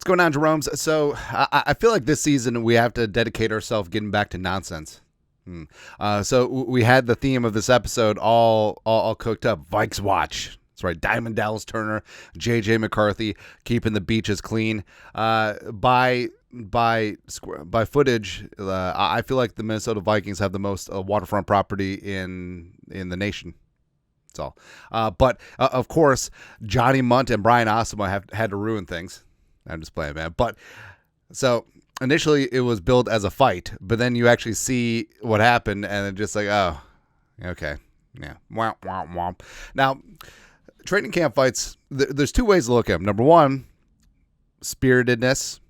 What's going on, Jerome's? So I feel like this season we have to dedicate ourselves getting back to nonsense. So we had the theme of this episode all cooked up. Vikes watch. That's right. Diamond Dallas Turner, JJ McCarthy, keeping the beaches clean. By footage, I feel like the Minnesota Vikings have the most waterfront property in the nation. That's all. But of course, Johnny Munt and Brian Osama have had to ruin things. I'm just playing, man. But so initially it was billed as a fight, but then you actually see what happened, and it's just like, oh, okay, yeah, womp womp womp. Now, training camp fights, there's two ways to look at them. Number one, spiritedness.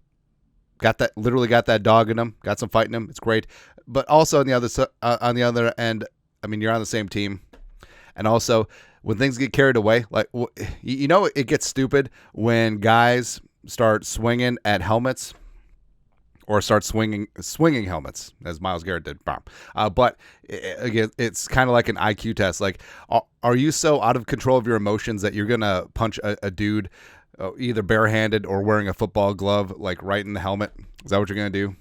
Literally got that dog in them. Got some fight in them. It's great. But also on the other end, I mean, you're on the same team, and also when things get carried away, like it gets stupid when guys start swinging at helmets or start swinging helmets, as Myles Garrett did. But again, it's kind of like an IQ test. Like, are you so out of control of your emotions that you're gonna punch a dude either barehanded or wearing a football glove, like right in the helmet? Is that what you're gonna do?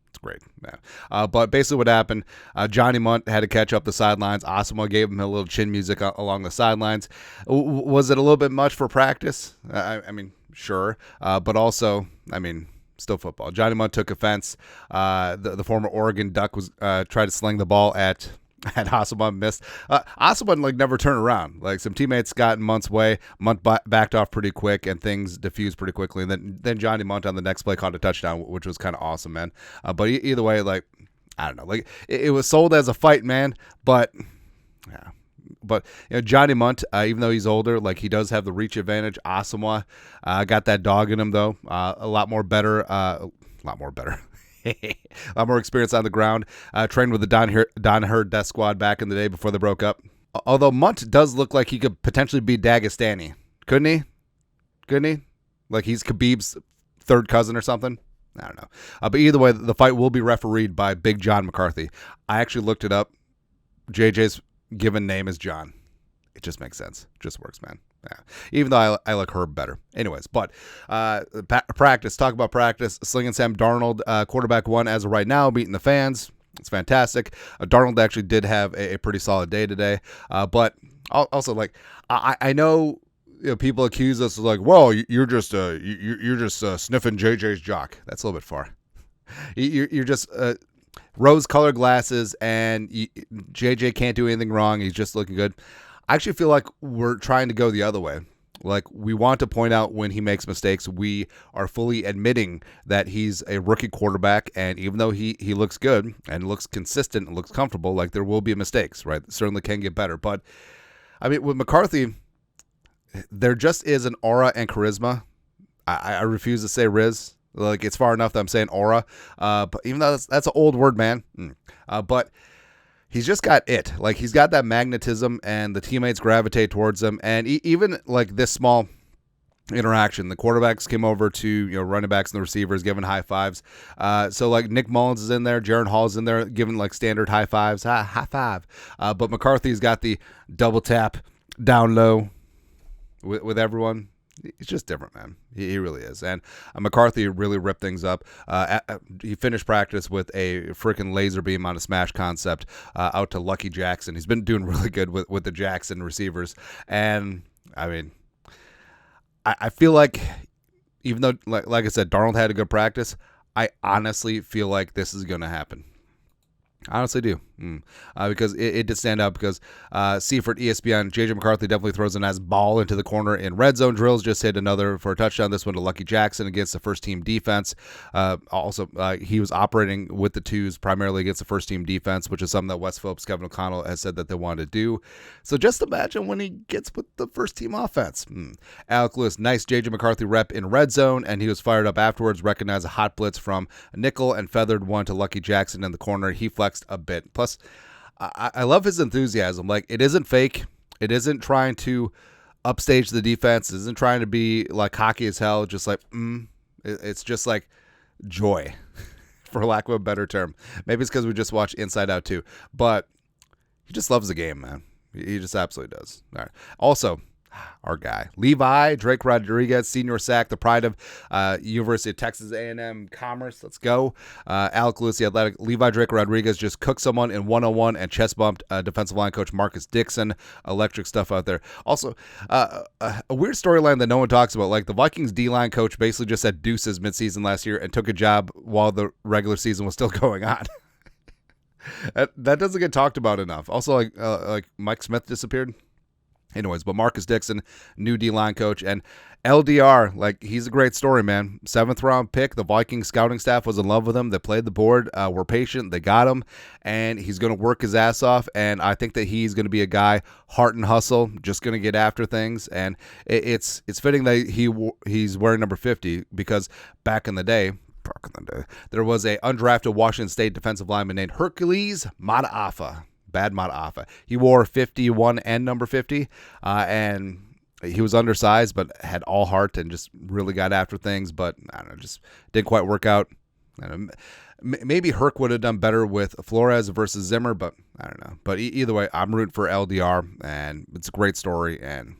It's great. Yeah. But basically what happened, Johnny Munt had to catch up the sidelines. Osama gave him a little chin music along the sidelines. Was it a little bit much for practice? I mean, sure. But also, I mean, still football. Johnny Munt took offense. The former Oregon Duck was tried to sling the ball at Osama, missed. Osama never turned around. Like, some teammates got in Munt's way. Munt backed off pretty quick, and things diffused pretty quickly. And then Johnny Munt on the next play caught a touchdown, which was kind of awesome, man. But either way, like, I don't know. Like, it was sold as a fight, man. But yeah. But Johnny Munt, even though he's older, like, he does have the reach advantage. Osama got that dog in him, though. A lot more better. A lot more experience on the ground. Trained with the Don Hurd Death Squad back in the day before they broke up. Although Munt does look like he could potentially be Dagestani. Couldn't he? Like, he's Khabib's third cousin or something? I don't know. But either way, the fight will be refereed by Big John McCarthy. I actually looked it up. JJ's given name is John. It just makes sense. It just works, man. Yeah. Even though I like Herb better. Anyways, but practice. Talk about practice. Slinging Sam Darnold, quarterback one as of right now, beating the fans. It's fantastic. Darnold actually did have a pretty solid day today. But also, like, I know, people accuse us of, like, well, you're just sniffing JJ's jock. That's a little bit far. You're just rose-colored glasses, and JJ can't do anything wrong. He's just looking good. I actually feel like we're trying to go the other way. Like, we want to point out when he makes mistakes. We are fully admitting that he's a rookie quarterback, and even though he looks good and looks consistent and looks comfortable, like, there will be mistakes, right? Certainly can get better. But, I mean, with McCarthy, there just is an aura and charisma. I refuse to say Riz. Like, it's far enough that I'm saying aura. But even though that's an old word, man. But he's just got it. Like, he's got that magnetism, and the teammates gravitate towards him. And even like this small interaction, the quarterbacks came over to running backs and the receivers giving high fives. So like Nick Mullins is in there, Jaron Hall's in there giving like standard high fives, high five. But McCarthy's got the double tap down low with everyone. It's just different, man. He really is. And McCarthy really ripped things up. He finished practice with a freaking laser beam on a smash concept out to Lucky Jackson. He's been doing really good with the Jackson receivers. And, I mean, I feel like, even though, like I said, Darnold had a good practice, I honestly feel like this is going to happen. I honestly do. Because it did stand out because Seifert, ESPN, JJ McCarthy definitely throws a nice ball into the corner in red zone drills. Just hit another for a touchdown. This one to Lucky Jackson against the first team defense. Also, he was operating with the twos primarily against the first team defense, which is something that Wes Phillips, Kevin O'Connell has said that they wanted to do. So just imagine when he gets with the first team offense. Alec Lewis, nice JJ McCarthy rep in red zone, and he was fired up afterwards. Recognized a hot blitz from nickel and feathered one to Lucky Jackson in the corner. He flexed a bit. Plus, I love his enthusiasm. Like, it isn't fake. It isn't trying to upstage the defense. It isn't trying to be like cocky as hell. Just like, it's just like joy, for lack of a better term. Maybe it's because we just watched Inside Out 2. But he just loves the game, man. He just absolutely does. All right. Also, Our guy Levi Drake Rodriguez, senior sack, the pride of University of Texas A&M Commerce. Let's go. Alec Lewis, the athletic. Levi Drake Rodriguez just cooked someone in 101 and chest bumped defensive line coach Marcus Dixon. Electric stuff out there. Also, a weird storyline that no one talks about. Like the Vikings D-line coach basically just said deuces midseason last year and took a job while the regular season was still going on. That doesn't get talked about enough. Also, like Mike Smith disappeared. Anyways, but Marcus Dixon, new D-line coach, and LDR, like, he's a great story, man. 7th-round pick. The Vikings scouting staff was in love with him. They played the board, were patient. They got him, and he's going to work his ass off, and I think that he's going to be a guy, heart and hustle, just going to get after things, and it's fitting that he's wearing number 50 because back in the day, there was a undrafted Washington State defensive lineman named Hercules Mataafa. Bad Mataafa. He wore 51 and number 50, and he was undersized, but had all heart and just really got after things. But I don't know, just didn't quite work out. Maybe Herc would have done better with Flores versus Zimmer, but I don't know. But either way, I'm rooting for LDR, and it's a great story and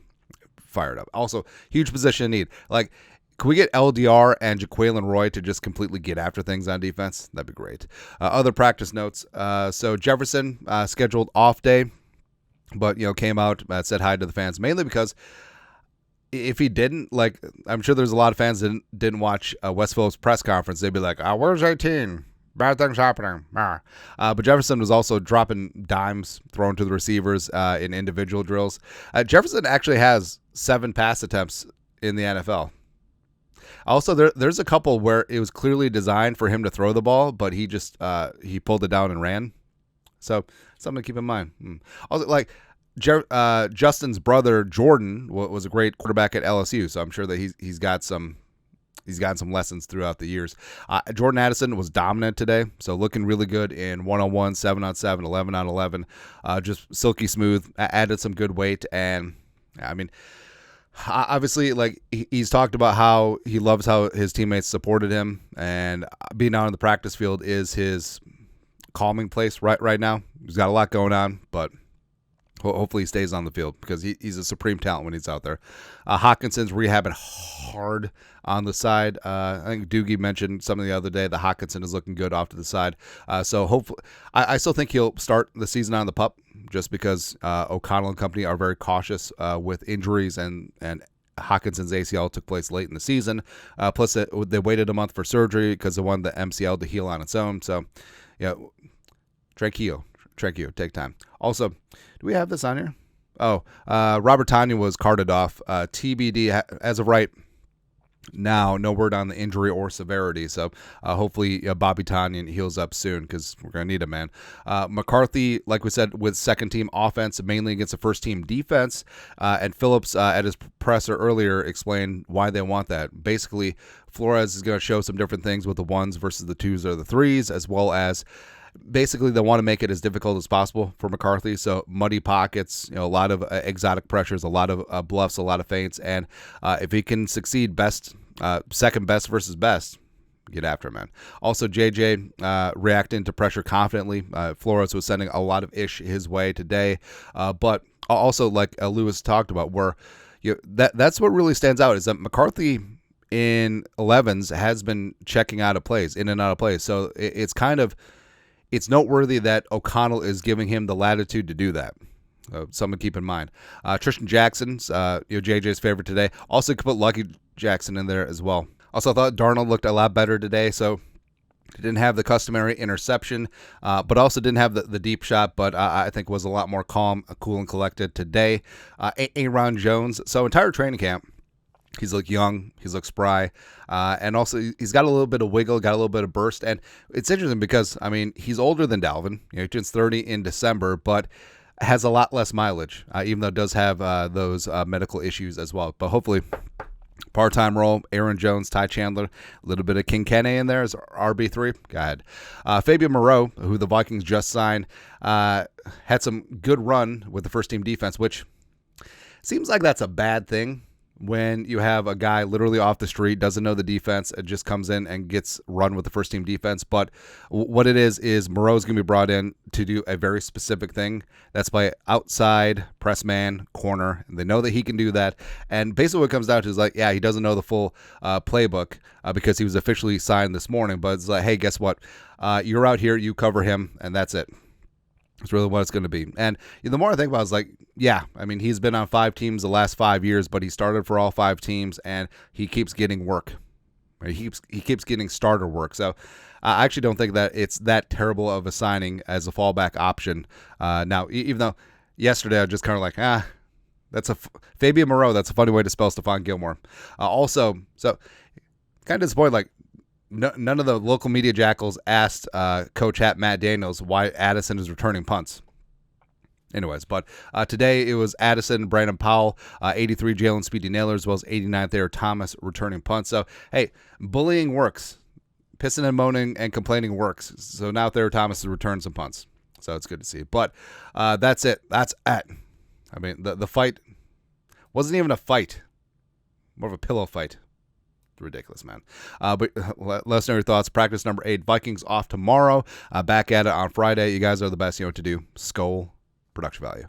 fired up. Also, huge position need. Like, can we get LDR and Jaquelin Roy to just completely get after things on defense? That'd be great. Other practice notes. So Jefferson scheduled off day, but came out, said hi to the fans, mainly because if he didn't, like, I'm sure there's a lot of fans that didn't watch West Phillips' press conference. They'd be like, where's 18? Bad things happening. But Jefferson was also dropping dimes thrown to the receivers in individual drills. Jefferson actually has 7 pass attempts in the NFL. Also, there's a couple where it was clearly designed for him to throw the ball, but he just he pulled it down and ran. So something to keep in mind. Also, like Justin's brother Jordan was a great quarterback at LSU, so I'm sure that he's got some lessons throughout the years. Jordan Addison was dominant today, so looking really good in 1-on-1, 7-on-7, 11-on-11. Just silky smooth. Added some good weight, and I mean, obviously, like, he's talked about how he loves how his teammates supported him, and being out on the practice field is his calming place right now. He's got a lot going on, but hopefully he stays on the field because he's a supreme talent when he's out there. Hawkinson's rehabbing hard on the side. I think Doogie mentioned something the other day that Hawkinson is looking good off to the side. So hopefully, I still think he'll start the season on the pup just because O'Connell and company are very cautious with injuries, and Hawkinson's ACL took place late in the season. Plus, they waited a month for surgery because they wanted the MCL to heal on its own. So, tranquilo, take time. Also, do we have this on here? Oh, Robert Tonyan was carted off. TBD as of right now, no word on the injury or severity. So hopefully Bobby Tonyan heals up soon because we're going to need him, man. McCarthy, like we said, with second-team offense, mainly against the first-team defense. And Phillips, at his presser earlier, explained why they want that. Basically, Flores is going to show some different things with the 1s versus the 2s or the 3s, as well as basically they want to make it as difficult as possible for McCarthy. So muddy pockets, a lot of exotic pressures, a lot of bluffs, a lot of feints. And if he can succeed second best versus best, get after him, man. Also, JJ reacting to pressure confidently. Flores was sending a lot of ish his way today. But also, like Lewis talked about, where that's what really stands out is that McCarthy in 11s has been checking out of plays, in and out of plays. So it's noteworthy that O'Connell is giving him the latitude to do that. Something to keep in mind. Tristan Jackson's JJ's favorite today. Also could put Lucky Jackson in there as well. Also, I thought Darnold looked a lot better today, so he didn't have the customary interception, but also didn't have the deep shot, but I think was a lot more calm, cool, and collected today. Aaron Jones. So entire training camp, he's looked young, he's looked spry, and also he's got a little bit of wiggle, got a little bit of burst, and it's interesting because, I mean, he's older than Dalvin. He turns 30 in December, but has a lot less mileage, even though it does have those medical issues as well. But hopefully, part-time role, Aaron Jones, Ty Chandler, a little bit of King Kene in there as RB3. Go ahead. Fabian Moreau, who the Vikings just signed, had some good run with the first-team defense, which seems like that's a bad thing when you have a guy literally off the street, doesn't know the defense, and just comes in and gets run with the first team defense. But what it is Moreau's going to be brought in to do a very specific thing. That's by outside, press man, corner. And they know that he can do that. And basically what it comes down to is like, yeah, he doesn't know the full playbook because he was officially signed this morning. But it's like, hey, guess what? You're out here, you cover him, and that's it. It's really what it's going to be. And the more I think about it, it's like, yeah, I mean, he's been on 5 teams the last 5 years, but he started for all 5 teams, and he keeps getting work. Right? He keeps getting starter work. So I actually don't think that it's that terrible of a signing as a fallback option. Now, even though yesterday I was just kind of like, that's Fabian Moreau. That's a funny way to spell Stephon Gilmore. Also, so kind of disappointed, like, none of the local media jackals asked Coach Matt Daniels why Addison is returning punts. Anyways, but today it was Addison, Brandon Powell, 83 Jalen Speedy Naylor, as well as 89 there Thomas returning punts. So, hey, bullying works. Pissing and moaning and complaining works. So now Thayer Thomas has returned some punts. So it's good to see. But that's it. That's it. I mean, the fight wasn't even a fight. More of a pillow fight. Ridiculous, man. But let us know your thoughts. Practice number 8. Vikings off tomorrow. Back at it on Friday. You guys are the best. You know what to do. Skol. Production value.